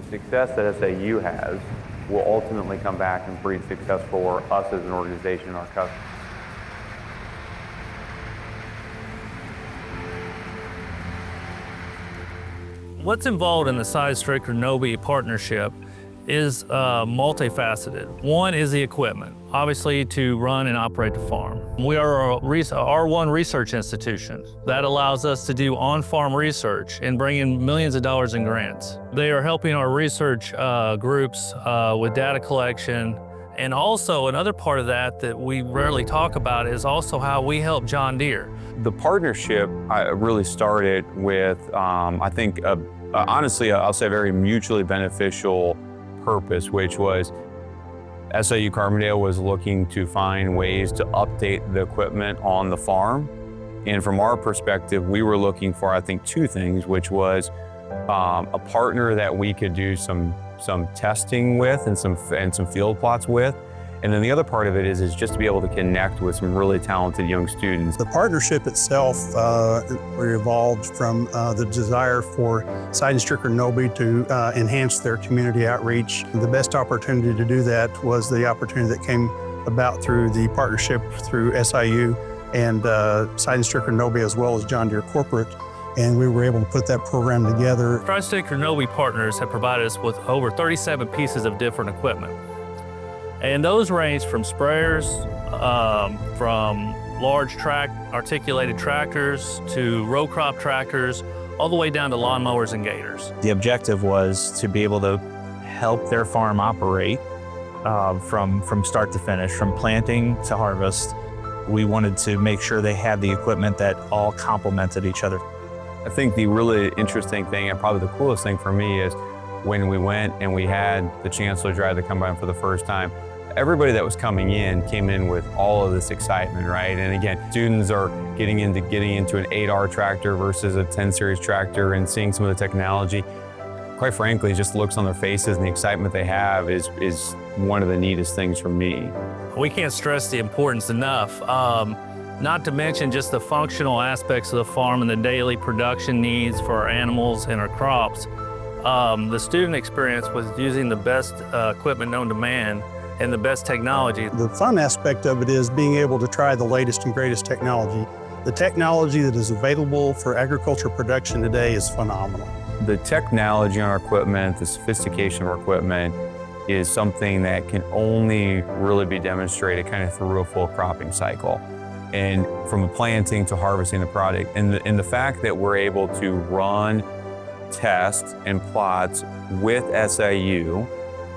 success that SIU has will ultimately come back and breed success for us as an organization and our customers. What's involved in the Sydenstricker Nobbe partnership is multifaceted. One is the equipment, obviously to run and operate the farm. We are a R1 research institution. That allows us to do on-farm research and bring in millions of dollars in grants. They are helping our research groups with data collection. And also another part of that we rarely talk about is also how we help John Deere. The partnership really started with, I think, honestly, I'll say a very mutually beneficial purpose, which was SIU Carbondale was looking to find ways to update the equipment on the farm. And from our perspective, we were looking for, I think, two things, which was a partner that we could do some testing with and some field plots with. And then the other part of it is just to be able to connect with some really talented young students. The partnership itself evolved from the desire for Sydenstricker Nobbe to enhance their community outreach. The best opportunity to do that was the opportunity that came about through the partnership through SIU and Sydenstricker Nobbe, as well as John Deere Corporate. And we were able to put that program together. Sydenstricker Nobbe partners have provided us with over 37 pieces of different equipment. And those range from sprayers, from large articulated tractors to row crop tractors, all the way down to lawnmowers and gators. The objective was to be able to help their farm operate from start to finish, from planting to harvest. We wanted to make sure they had the equipment that all complemented each other. I think the really interesting thing, and probably the coolest thing for me, is when we went and we had the chance to drive the combine for the first time, everybody that was coming in came in with all of this excitement, right? And again, students are getting into an 8R tractor versus a 10 series tractor and seeing some of the technology. Quite frankly, just looks on their faces and the excitement they have is one of the neatest things for me. We can't stress the importance enough. Not to mention just the functional aspects of the farm and the daily production needs for our animals and our crops. The student experience was using the best equipment known to man and the best technology. The fun aspect of it is being able to try the latest and greatest technology. The technology that is available for agriculture production today is phenomenal. The technology on our equipment, the sophistication of our equipment is something that can only really be demonstrated kind of through a full cropping cycle. And from the planting to harvesting the product. And the fact that we're able to run tests and plots with SIU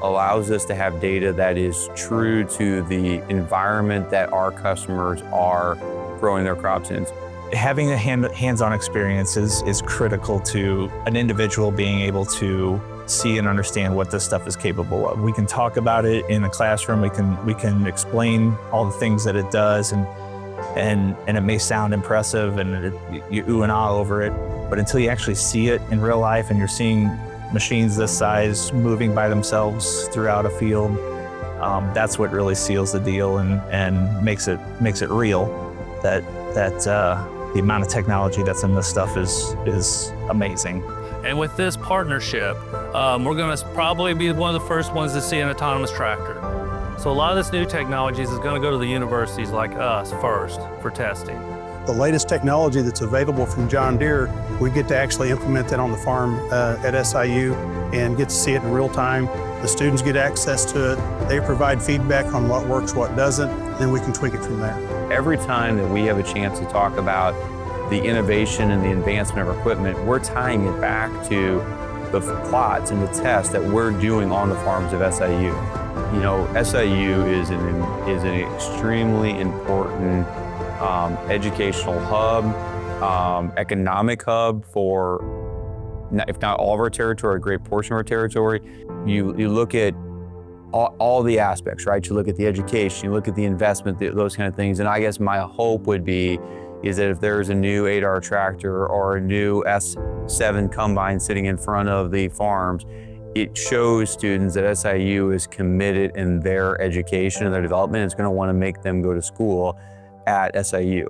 allows us to have data that is true to the environment that our customers are growing their crops in. Having a hands-on experience is critical to an individual being able to see and understand what this stuff is capable of. We can talk about it in the classroom, we can explain all the things that it does, and it may sound impressive and you ooh and ah over it, but until you actually see it in real life and you're seeing machines this size moving by themselves throughout a field, that's what really seals the deal and makes it real. That the amount of technology that's in this stuff is amazing. And with this partnership, we're going to probably be one of the first ones to see an autonomous tractor. So a lot of this new technologies is going to go to the universities like us first for testing. The latest technology that's available from John Deere, we get to actually implement that on the farm at SIU and get to see it in real time. The students get access to it. They provide feedback on what works, what doesn't, and we can tweak it from there. Every time that we have a chance to talk about the innovation and the advancement of our equipment, we're tying it back to the plots and the tests that we're doing on the farms of SIU. You know, SIU is an extremely important educational hub, economic hub for, if not all of our territory, a great portion of our territory. You look at all the aspects, right? You look at the education, you look at the investment, those kind of things. And I guess my hope would be is that if there's a new 8R tractor or a new S7 combine sitting in front of the farms, it shows students that SIU is committed in their education and their development. It's going to want to make them go to school at SIU.